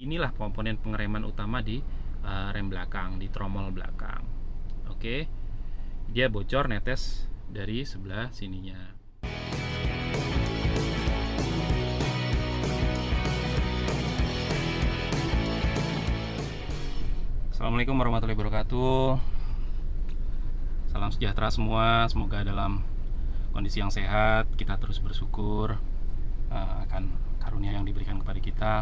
Inilah komponen pengereman utama di rem belakang, di tromol belakang. Oke, dia bocor netes dari sebelah sininya. Assalamualaikum warahmatullahi wabarakatuh. Salam sejahtera semua. Semoga dalam kondisi yang sehat. Kita terus bersyukur akan karunia yang diberikan kepada kita.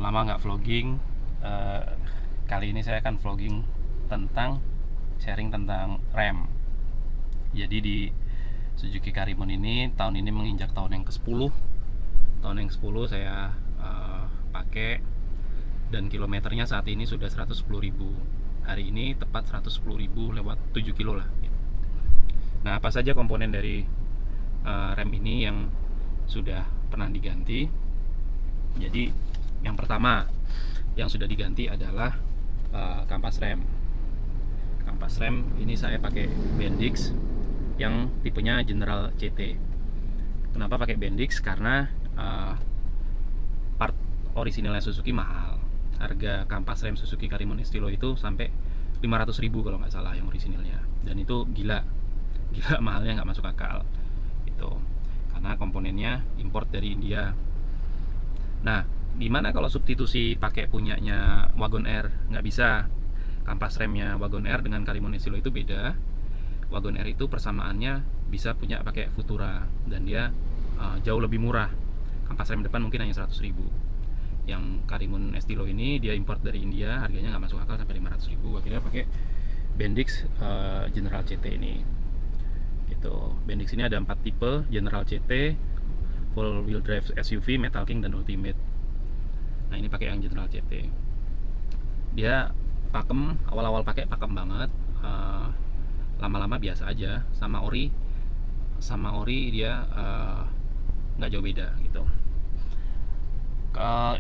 Lama nggak vlogging. Kali ini saya akan vlogging tentang sharing tentang rem. Jadi di Suzuki Karimun ini tahun ini menginjak tahun yang ke-10. Tahun yang ke-10 saya pakai, dan kilometernya saat ini sudah 110.000. Hari ini tepat 110.000 lewat 7 kilo lah. Nah, apa saja komponen dari rem ini yang sudah pernah diganti? Jadi yang pertama yang sudah diganti adalah kampas rem. Kampas rem ini saya pakai Bendix yang tipenya General CT. Kenapa pakai Bendix? Karena part orisinalnya Suzuki mahal. Harga kampas rem Suzuki Karimun Estilo itu sampai 500.000 kalau nggak salah yang orisinalnya, dan itu gila mahalnya, nggak masuk akal itu, karena komponennya import dari India. Nah, gimana kalau substitusi pakai punyanya Wagon R? Nggak bisa. Kampas remnya Wagon R dengan Karimun Estilo itu beda. Wagon R itu persamaannya bisa punya pakai Futura, dan dia jauh lebih murah. Kampas rem depan mungkin hanya 100.000. Yang Karimun Estilo ini dia import dari India, harganya nggak masuk akal sampai 500.000. Akhirnya pakai Bendix General CT ini. Gitu. Bendix ini ada 4 tipe: General CT, Full Wheel Drive SUV, Metal King, dan Ultimate. Nah, ini pakai yang General CT. Dia pakem, awal-awal pakai pakem banget. Lama-lama biasa aja. Sama ori dia nggak jauh beda gitu.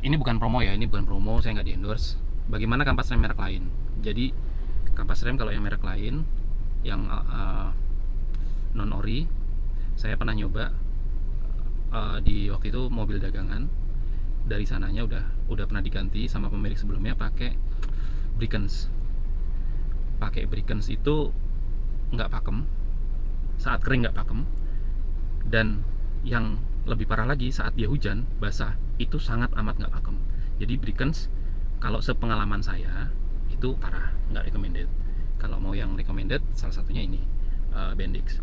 Ini bukan promo ya, saya nggak di endorse. Bagaimana kampas rem merek lain? Jadi kampas rem kalau yang merek lain, yang non ori, saya pernah nyoba di waktu itu mobil dagangan. Dari sananya udah pernah diganti sama pemilik sebelumnya pakai Brikens. Pakai Brikens itu nggak pakem, saat kering nggak pakem, dan yang lebih parah lagi saat dia hujan basah itu sangat amat nggak pakem. Jadi Brikens kalau sepengalaman saya itu parah, nggak recommended. Kalau mau yang recommended, salah satunya ini Bendix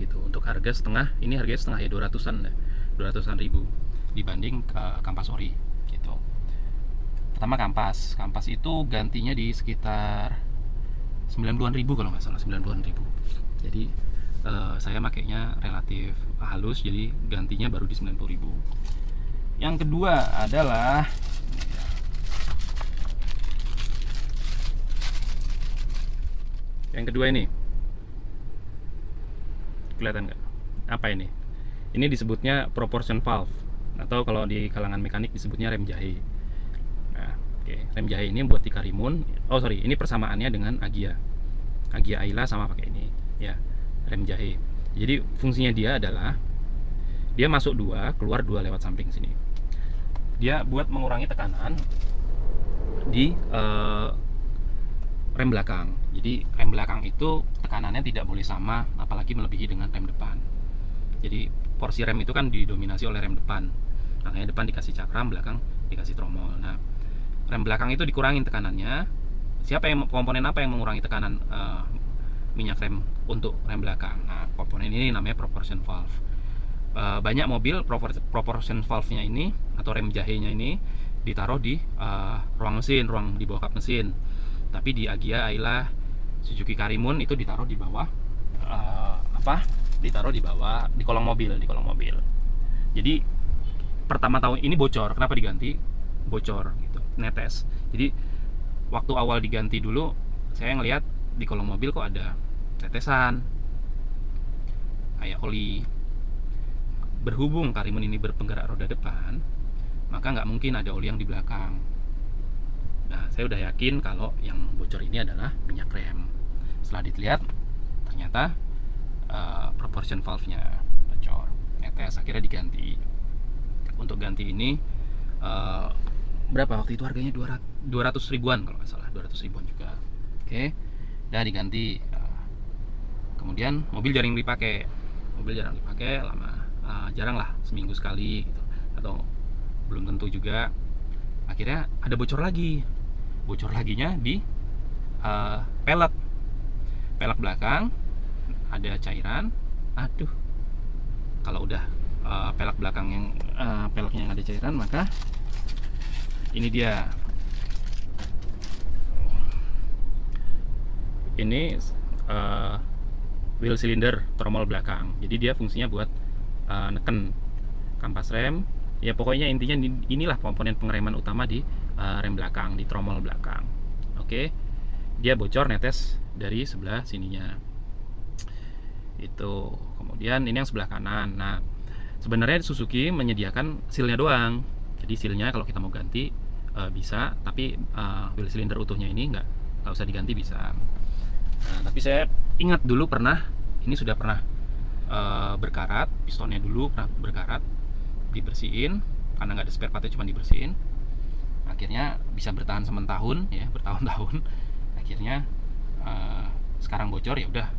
gitu. Untuk harga setengah, ini harganya setengah ya, 200-an ribu dibanding kampas ori gitu. Pertama kampas itu gantinya di sekitar 90-an ribu kalau nggak salah, 90-an ribu. Jadi saya makainya relatif halus, jadi gantinya baru di 90.000. Yang kedua adalah ini. Kelihatan nggak? Apa ini? Ini disebutnya proportion valve, atau kalau di kalangan mekanik disebutnya rem jahe. Nah, rem jahe ini buat di Karimun. Ini persamaannya dengan Agia Ayla sama pakai ini ya, rem jahe. Jadi fungsinya dia adalah dia masuk 2, keluar 2 lewat samping sini. Dia buat mengurangi tekanan di rem belakang. Jadi rem belakang itu tekanannya tidak boleh sama, apalagi melebihi dengan rem depan. Jadi porsi rem itu kan didominasi oleh rem depan, makanya depan dikasih cakram, belakang dikasih tromol. Nah, rem belakang itu dikurangin tekanannya. Komponen apa yang mengurangi tekanan minyak rem untuk rem belakang? Nah, komponen ini namanya proportion valve. Banyak mobil proportion valve-nya ini atau rem jahenya ini ditaruh di ruang mesin, ruang di bawah kap mesin. Tapi di Agia, Ayla, Suzuki Karimun itu ditaruh di bawah ditaruh di bawah di kolong mobil. Jadi pertama tahun ini bocor. Kenapa diganti? Bocor gitu, netes. Jadi waktu awal diganti dulu saya ngelihat di kolong mobil kok ada tetesan kayak oli. Berhubung Karimun ini berpenggerak roda depan, maka nggak mungkin ada oli yang di belakang. Nah, saya udah yakin kalau yang bocor ini adalah minyak rem. Setelah dilihat, ternyata proportion valve-nya bocor, netes. Akhirnya diganti. Untuk ganti ini eh, berapa waktu itu harganya, 200 ribuan kalau nggak salah, 200 ribuan juga. Oke, udah diganti. Kemudian mobil jarang dipakai, lama, jarang lah, seminggu sekali gitu, atau belum tentu juga. Akhirnya ada bocor laginya di pelek belakang, ada cairan. Aduh, kalau udah pelek belakang yang peleknya yang ada cairan, maka ini dia, ini wheel cylinder tromol belakang. Jadi dia fungsinya buat neken kampas rem. Ya pokoknya intinya inilah komponen pengereman utama di rem belakang, di tromol belakang. Oke, dia bocor, netes dari sebelah sininya itu. Kemudian ini yang sebelah kanan. Nah, sebenarnya Suzuki menyediakan sealnya doang. Jadi sealnya kalau kita mau ganti bisa, tapi wheel cylinder utuhnya ini nggak usah diganti, bisa. Nah, tapi saya ingat dulu ini sudah pernah berkarat, pistonnya dulu pernah berkarat, dibersihin karena nggak ada spare partnya, cuma dibersihin. Akhirnya bisa bertahan tahun ya, bertahun-tahun. Akhirnya sekarang bocor, ya udah,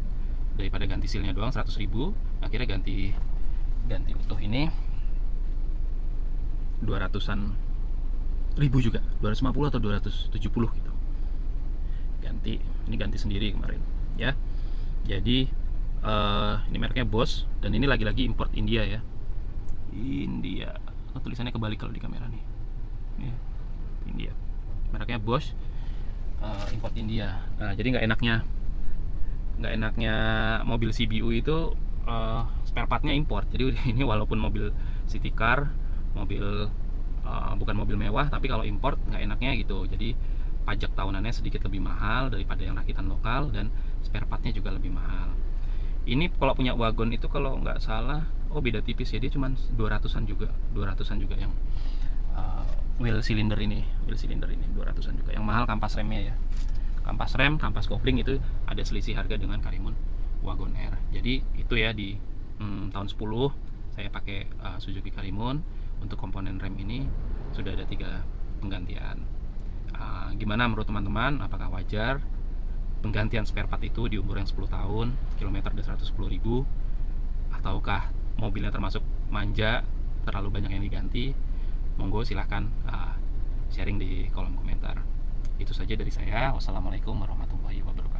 daripada ganti sealnya doang 100 ribu, akhirnya ganti utuh ini 200-an ribu juga, 250 atau 270 gitu. Ini ganti sendiri kemarin ya. Jadi ini mereknya Bosch, dan ini lagi-lagi import India ya. India, tulisannya kebalik kalau di kamera nih ya. India, mereknya Bosch, import India. Nah, jadi nggak enaknya mobil CBU itu spare partnya import. Jadi ini walaupun mobil city car, bukan mobil mewah, tapi kalau import nggak enaknya gitu. Jadi pajak tahunannya sedikit lebih mahal daripada yang rakitan lokal, dan spare partnya juga lebih mahal. Ini kalau punya wagon itu kalau nggak salah, beda tipis ya, dia cuma 200-an juga yang wheel cylinder ini 200-an juga. Yang mahal kampas remnya ya, kampas kopling itu ada selisih harga dengan Karimun Wagon R. Jadi itu ya, di tahun 10 saya pakai Suzuki Karimun. Untuk komponen rem ini sudah ada 3 penggantian. Gimana menurut teman-teman, apakah wajar penggantian spare part itu di umur yang 10 tahun, kilometer udah 110.000, ataukah mobilnya termasuk manja, terlalu banyak yang diganti? Monggo silahkan sharing di kolom komentar. Itu saja dari saya. Wassalamualaikum warahmatullahi wabarakatuh.